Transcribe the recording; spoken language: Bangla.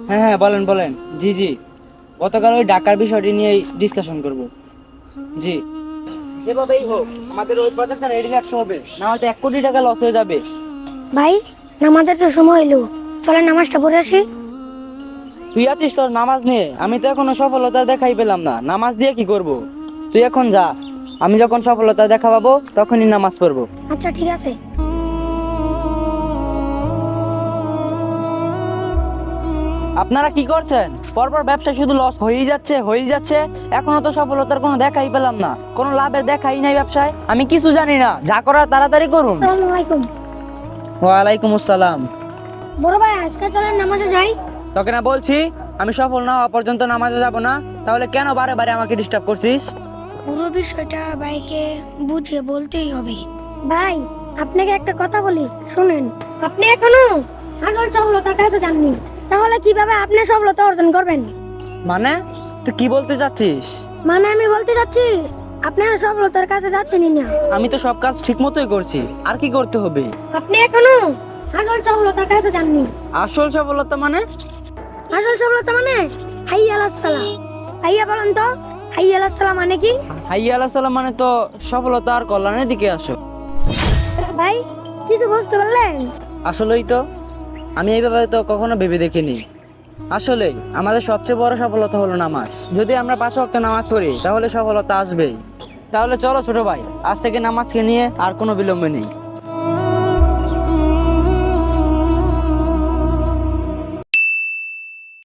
হ্যাঁ হ্যাঁ, বলেন বলেন। জি জি, গতকাল ওই ডাকার বিষয়টি নিয়ে ডিসকাশন করব। জি, যেভাবেই হোক আমাদের ওই প্রজেক্টটা রেডি রাখতে হবে, না হয়তো 1 কোটি টাকা লস হয়ে যাবে। ভাই, নামাজের তো সময় এলো, চলে নামাজটা পড়ে আসি। তুই আছিস তোর নামাজ নিয়ে, আমি তো এখনো সফলতা দেখাই পেলাম না, নামাজ দিয়ে কি করব? তুই এখন যা, আমি যখন সফলতা দেখা পাবো তখনই নামাজ পড়বো। আচ্ছা ঠিক আছে। আপনারা কি করছেন? পরপর ব্যবসা শুধু লস হয়েই যাচ্ছে হয়েই যাচ্ছে, এখনো তো সফলতার কোনো দেখাই পেলাম না, কোনো লাভের দেখাই নাই ব্যবসায়। আমি কিছু জানি না, যা করার তাড়াতাড়ি করুন। আসসালামু আলাইকুম। ওয়ালাইকুম আসসালাম। বড় ভাই, আজকে চলেন নামাজে যাই। তোকে না বলছি আমি সফল না হওয়া পর্যন্ত নামাজে যাব না, তাহলে কেন বারে বারে আমাকে ডিস্টার্ব করছিস? পুরো বিষয়টা ভাইকে বুঝিয়ে বলতেই হবে। ভাই, আপনাকে একটা কথা বলি, শুনেন। আপনি এখনো আসল সফলতার কাছে যাননি, তাহলে কিভাবে আপনি সফলতা অর্জন করবেন? মানে তুই কি বলতে চাচ্ছিস? মানে আমি বলতে চাচ্ছি, আপনি সফলতার কাছে যাচ্ছেনই না। আমি তো সব কাজ ঠিক মতোই করছি, আর কি করতে হবে? আপনি এখনো আসল সফলতার কাছে যাননি। আসল সফলতা মানে? আসল সফলতা মানে হাইয়া আলাস সালাম। হাইয়া বলেন তো, হাইয়া আলাস সালাম মানে কি? হাইয়া আলাহ সালাম মানে তো সফলতা আর কল্যাণের দিকে আসো। ভাই, কিছু বুঝতে পারলেন? আসলেই তো, আমি এইভাবে তো কখনো ভেবে দেখিনি। আসলে আমাদের সবচেয়ে বড় সফলতা হলো নামাজ। যদি আমরা 5 ওয়াক্ত নামাজ পড়ি তাহলে সফলতা আসবেই। তাহলে চলো ছোট ভাই, আজ থেকে নামাজকে নিয়ে আর কোনো বিলম্ব নেই।